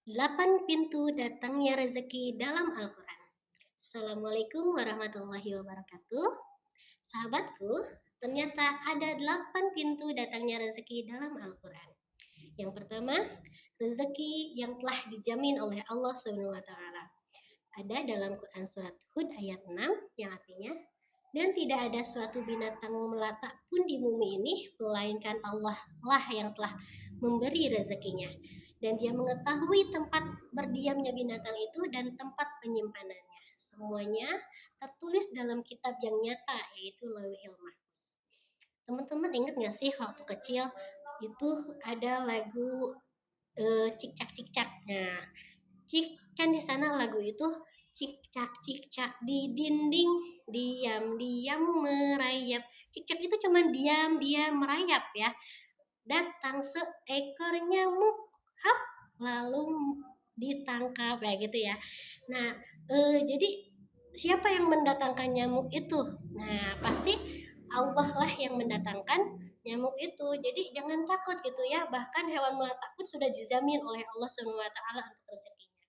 8 pintu datangnya rezeki dalam Al-Quran. Assalamualaikum warahmatullahi wabarakatuh. Sahabatku, ternyata ada 8 pintu datangnya rezeki dalam Al-Quran. Yang pertama, rezeki yang telah dijamin oleh Allah SWT. Ada dalam Quran surat Hud ayat 6 yang artinya, dan tidak ada suatu binatang melata pun di bumi ini, melainkan Allah lah yang telah memberi rezekinya. Dan dia mengetahui tempat berdiamnya binatang itu dan tempat penyimpanannya. Semuanya tertulis dalam kitab yang nyata, yaitu Lauhil Mahfuz. Teman-teman ingat gak sih waktu kecil itu ada lagu cicak cicak. Nah, kan di sana lagu itu cicak di dinding diam-diam merayap. Cicak itu cuma diam-diam merayap ya. Datang seekor nyamuk, hap, lalu ditangkap ya gitu ya. Nah, jadi siapa yang mendatangkan nyamuk itu? Nah, pasti Allah lah yang mendatangkan nyamuk itu. Jadi jangan takut gitu ya. Bahkan hewan melata pun sudah dijamin oleh Allah SWT untuk rezekinya.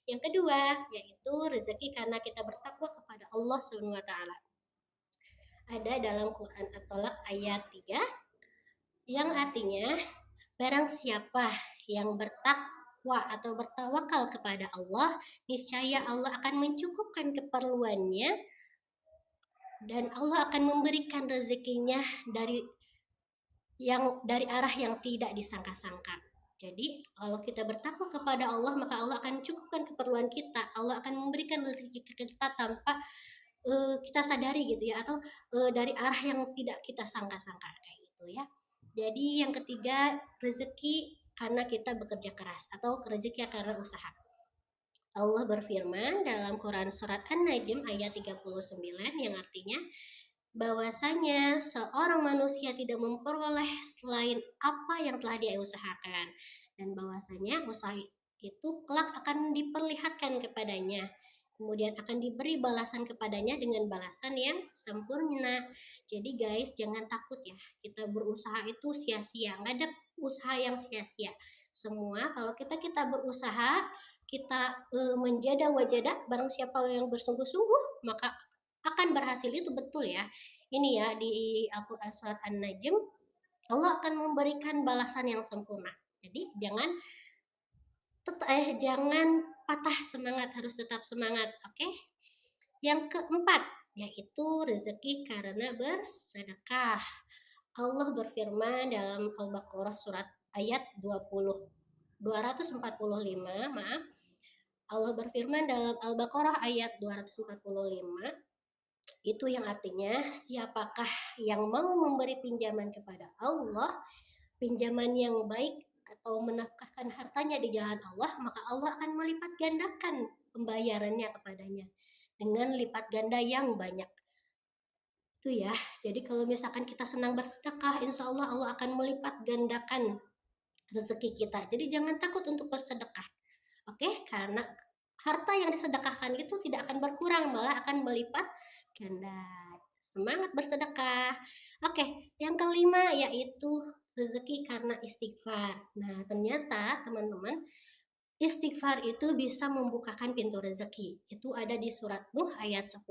Yang kedua, yaitu rezeki karena kita bertakwa kepada Allah SWT. Ada dalam Quran At-Tolak ayat 3 yang artinya barang siapa yang bertakwa atau bertawakal kepada Allah, niscaya Allah akan mencukupkan keperluannya dan Allah akan memberikan rezekinya dari arah yang tidak disangka-sangka. Jadi kalau kita bertakwa kepada Allah, maka Allah akan cukupkan keperluan kita. Allah akan memberikan rezeki kita tanpa kita sadari gitu ya, atau dari arah yang tidak kita sangka-sangka kayak gitu ya. Jadi yang ketiga, rezeki karena kita bekerja keras atau rezeki karena usaha. Allah berfirman dalam Quran surat An-Najm ayat 39 yang artinya bahwasanya seorang manusia tidak memperoleh selain apa yang telah dia usahakan, dan bahwasanya usaha itu kelak akan diperlihatkan kepadanya, kemudian akan diberi balasan kepadanya dengan balasan yang sempurna. Jadi guys, jangan takut ya, kita berusaha itu sia-sia, nggak ada usaha yang sia-sia. Semua kalau kita berusaha, kita menjada wajada, barang siapa yang bersungguh-sungguh maka akan berhasil, itu betul ya. Ini ya di Al-Quran surat An-Najm, Allah akan memberikan balasan yang sempurna. Jadi jangan patah semangat, harus tetap semangat. Oke? Yang keempat, yaitu rezeki karena bersedekah. Allah berfirman dalam Al-Baqarah surat ayat 245, maaf. Allah berfirman dalam Al-Baqarah ayat 245, itu yang artinya siapakah yang mau memberi pinjaman kepada Allah, pinjaman yang baik atau menafkahkan hartanya di jalan Allah, maka Allah akan melipat gandakan pembayarannya kepadanya dengan lipat ganda yang banyak. Itu ya. Jadi kalau misalkan kita senang bersedekah, insya Allah Allah akan melipat gandakan rezeki kita. Jadi jangan takut untuk bersedekah. Oke, karena harta yang disedekahkan itu tidak akan berkurang, malah akan melipat ganda. Semangat bersedekah. Oke, yang kelima yaitu rezeki karena istighfar. Nah, ternyata teman-teman, istighfar itu bisa membukakan pintu rezeki. Itu ada di surat Nuh ayat 10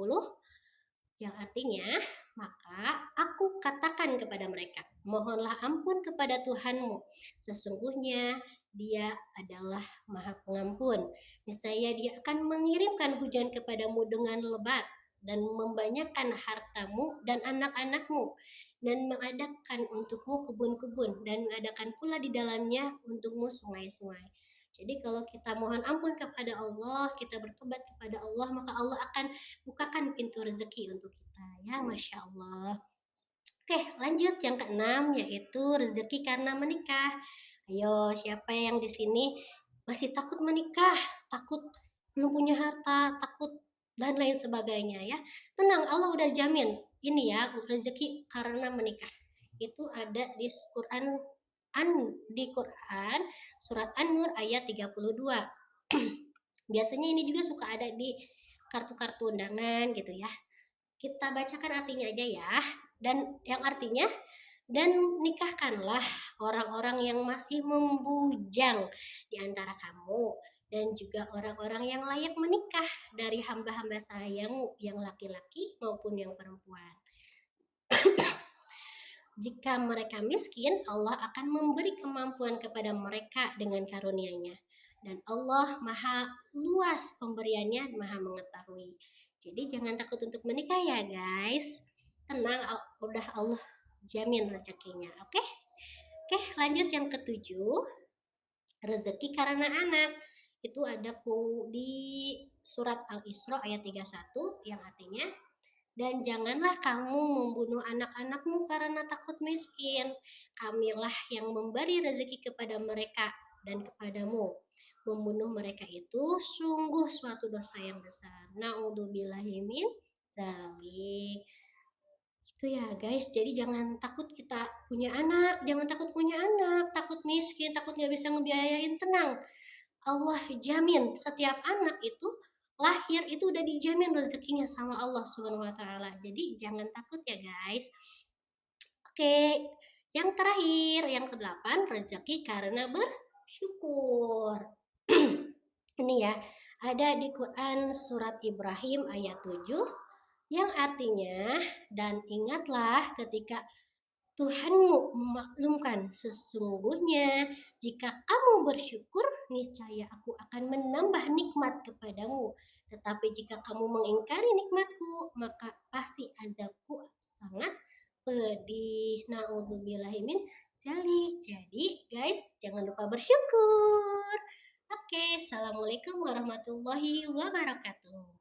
yang artinya, maka aku katakan kepada mereka, mohonlah ampun kepada Tuhanmu, sesungguhnya Dia adalah Maha Pengampun. Niscaya Dia akan mengirimkan hujan kepadamu dengan lebat dan membanyakkan hartamu dan anak-anakmu, dan mengadakan untukmu kebun-kebun, dan mengadakan pula di dalamnya untukmu sungai-sungai. Jadi kalau kita mohon ampun kepada Allah, kita bertobat kepada Allah, maka Allah akan bukakan pintu rezeki untuk kita ya, Masya Allah. Oke, lanjut yang keenam, yaitu rezeki karena menikah. Ayo, siapa yang di sini masih takut menikah, takut belum punya harta, takut dan lain sebagainya ya? Tenang, Allah udah jamin. Ini ya, rezeki karena menikah. Itu ada di Quran surat An-Nur ayat 32. Biasanya ini juga suka ada di kartu-kartu undangan gitu ya. Kita bacakan artinya aja ya. Dan yang artinya, Dan nikahkanlah orang-orang yang masih membujang di antara kamu, dan juga orang-orang yang layak menikah dari hamba-hamba sayamu yang laki-laki maupun yang perempuan. Jika mereka miskin, Allah akan memberi kemampuan kepada mereka dengan karunia-Nya. Dan Allah maha luas pemberiannya, maha mengetahui. Jadi jangan takut untuk menikah ya guys. Tenang, udah Allah jamin rezekinya. Oke? Oke, lanjut yang ketujuh. Rezeki karena anak. Itu ada di surat Al-Isra ayat 31 yang artinya, dan janganlah kamu membunuh anak-anakmu karena takut miskin. Kamilah yang memberi rezeki kepada mereka dan kepadamu. Membunuh mereka itu sungguh suatu dosa yang besar. Na'udzubillahi min dzalik. Itu ya guys, jadi jangan takut kita punya anak, jangan takut punya anak, takut miskin, takut nggak bisa ngebiayain, tenang. Allah jamin setiap anak itu lahir itu udah dijamin rezekinya sama Allah Subhanahu wa taala. Jadi jangan takut ya guys. Oke, yang terakhir, yang ke-8, rezeki karena bersyukur. Ini ya, ada di Quran surat Ibrahim ayat 7 yang artinya, dan ingatlah ketika Tuhanmu memaklumkan, sesungguhnya jika kamu bersyukur, niscaya aku akan menambah nikmat kepadamu. Tetapi jika kamu mengingkari nikmatku, maka pasti azabku sangat pedih. Na'udzubillahi min dzalik. Jadi guys, jangan lupa bersyukur. Oke, assalamualaikum warahmatullahi wabarakatuh.